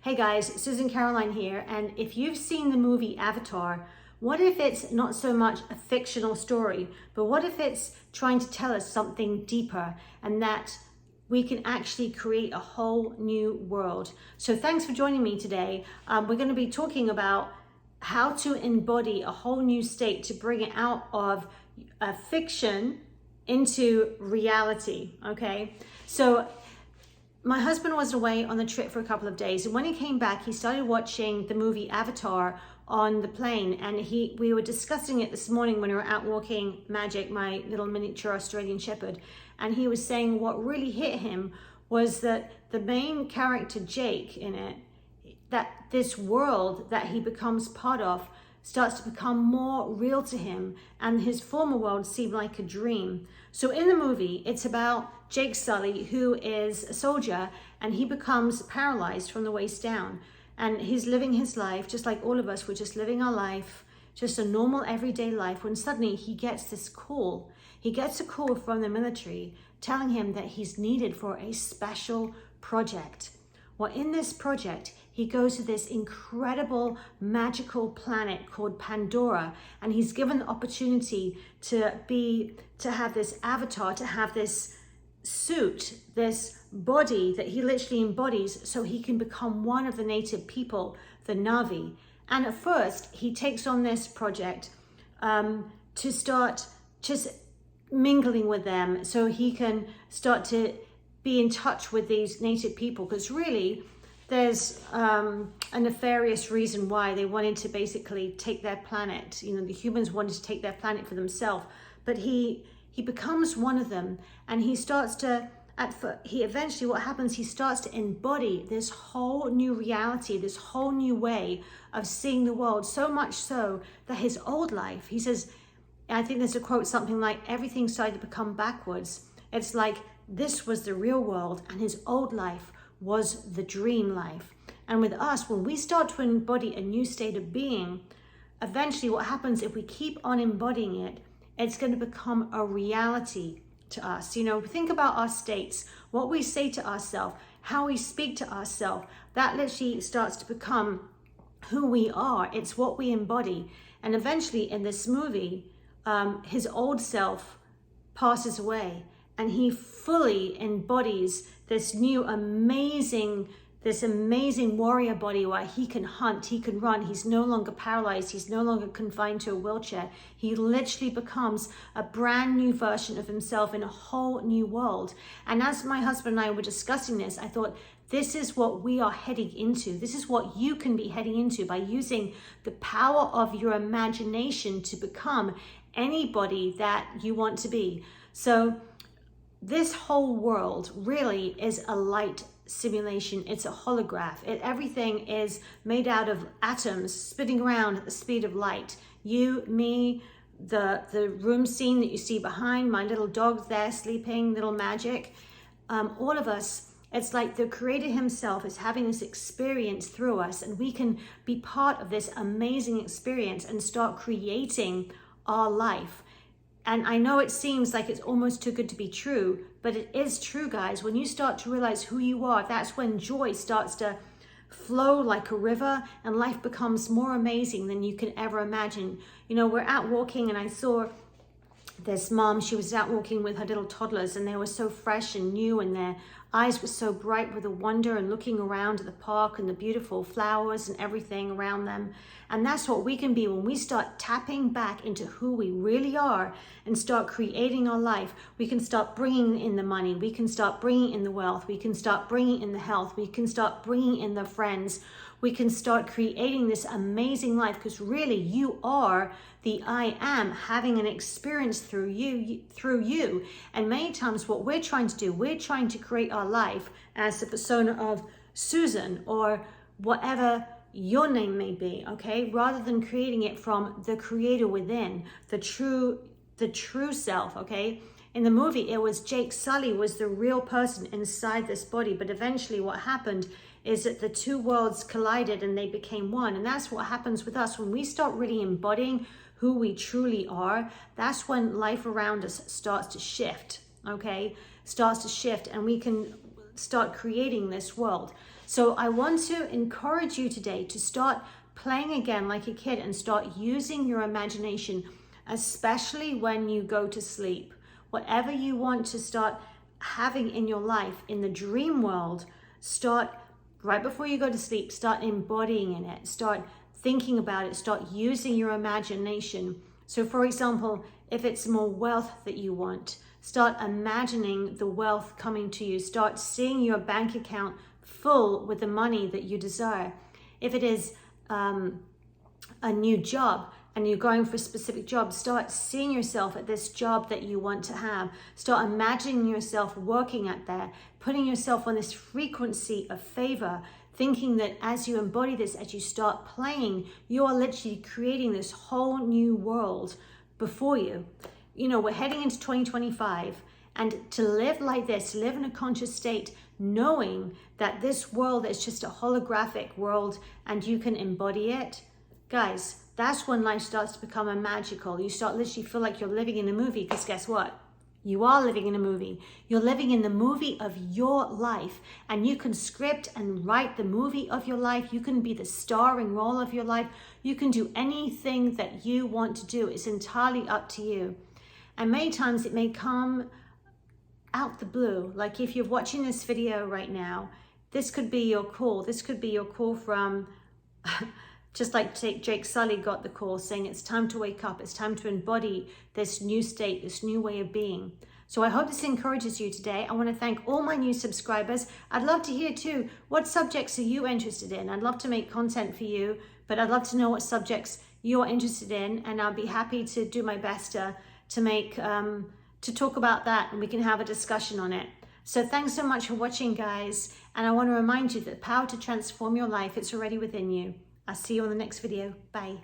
Hey guys, Susan Caroline here, and if you've seen the movie Avatar, what if it's not so much a fictional story, but what if it's trying to tell us something deeper, and that we can actually create a whole new world? So thanks for joining me today. We're going to be talking about how to embody a whole new state to bring it out of fiction into reality, okay? So my husband was away on the trip for a couple of days, and when he came back, he started watching the movie Avatar on the plane, and we were discussing it this morning when we were out walking Magic, my little miniature Australian Shepherd, and he was saying what really hit him was that the main character, Jake, in it, that this world that he becomes part of starts to become more real to him, and his former world seemed like a dream. So in the movie, it's about Jake Sully, who is a soldier, and he becomes paralyzed from the waist down. And he's living his life, just like all of us, we're just living our life, just a normal everyday life, when suddenly he gets this call. He gets a call from the military telling him that he's needed for a special project. Well, in this project, he goes to this incredible magical planet called Pandora, and he's given the opportunity to have this avatar, to have this suit, this body that he literally embodies, so he can become one of the native people, the Na'vi. And at first, he takes on this project to start just mingling with them, so he can start to be in touch with these native people, because really there's a nefarious reason why they wanted to basically take their planet. You know, the humans wanted to take their planet for themselves, but he becomes one of them, and he starts to eventually what happens, he starts to embody this whole new reality, this whole new way of seeing the world, so much so that his old life, he says, I think there's a quote, something like, everything started to become backwards. It's like this was the real world and his old life was the dream life. And with us, when we start to embody a new state of being, eventually what happens, if we keep on embodying it, it's going to become a reality to us. You know, think about our states, what we say to ourselves, how we speak to ourselves, that literally starts to become who we are. It's what we embody. And eventually in this movie, his old self passes away, and he fully embodies this new amazing warrior body where he can hunt, he can run, he's no longer paralyzed, he's no longer confined to a wheelchair. He literally becomes a brand new version of himself in a whole new world. And as my husband and I were discussing this, I thought, this is what we are heading into. This is what you can be heading into by using the power of your imagination to become anybody that you want to be. So this whole world really is a light simulation. It's a holograph. Everything is made out of atoms spinning around at the speed of light. You, me, the room scene that you see behind, my little dog there sleeping, little Magic, all of us, it's like the Creator himself is having this experience through us, and we can be part of this amazing experience and start creating our life. And I know it seems like it's almost too good to be true, but it is true, guys. When you start to realize who you are, that's when joy starts to flow like a river, and life becomes more amazing than you can ever imagine. You know, we're out walking, and I saw this mom, she was out walking with her little toddlers, and they were so fresh and new, and their eyes were so bright with the wonder and looking around at the park and the beautiful flowers and everything around them. And that's what we can be when we start tapping back into who we really are and start creating our life. We can start bringing in the money, we can start bringing in the wealth, we can start bringing in the health, we can start bringing in the friends, we can start creating this amazing life, because really you are the I am having an experience through you. And many times what we're trying to do, we're trying to create our life as the persona of Susan or whatever your name may be, okay? Rather than creating it from the Creator within, the true self, okay? In the movie, it was Jake Sully was the real person inside this body, but eventually what happened is that the two worlds collided and they became one. And that's what happens with us when we start really embodying who we truly are. That's when life around us starts to shift, okay? Starts to shift, and we can start creating this world. So I want to encourage you today to start playing again like a kid and start using your imagination, especially when you go to sleep. Whatever you want to start having in your life, in the dream world, start right before you go to sleep, start embodying in it, start thinking about it, start using your imagination. So for example, if it's more wealth that you want, start imagining the wealth coming to you. Start seeing your bank account full with the money that you desire. If it is a new job and you're going for a specific job, start seeing yourself at this job that you want to have. Start imagining yourself working at that, putting yourself on this frequency of favor, thinking that as you embody this, as you start playing, you are literally creating this whole new world before you. You know, we're heading into 2025, and to live like this, live in a conscious state, knowing that this world is just a holographic world and you can embody it, guys, that's when life starts to become a magical. You start literally feel like you're living in a movie, because guess what? You are living in a movie. You're living in the movie of your life, and you can script and write the movie of your life. You can be the starring role of your life. You can do anything that you want to do. It's entirely up to you. And many times it may come out the blue. Like if you're watching this video right now, this could be your call. This could be your call from, just like Jake Sully got the call saying it's time to wake up. It's time to embody this new state, this new way of being. So I hope this encourages you today. I want to thank all my new subscribers. I'd love to hear too, what subjects are you interested in? I'd love to make content for you, but I'd love to know what subjects you're interested in, and I'll be happy to do my best to talk about that, and we can have a discussion on it. So thanks so much for watching, guys. And I want to remind you that the power to transform your life, it's already within you. I'll see you on the next video. Bye.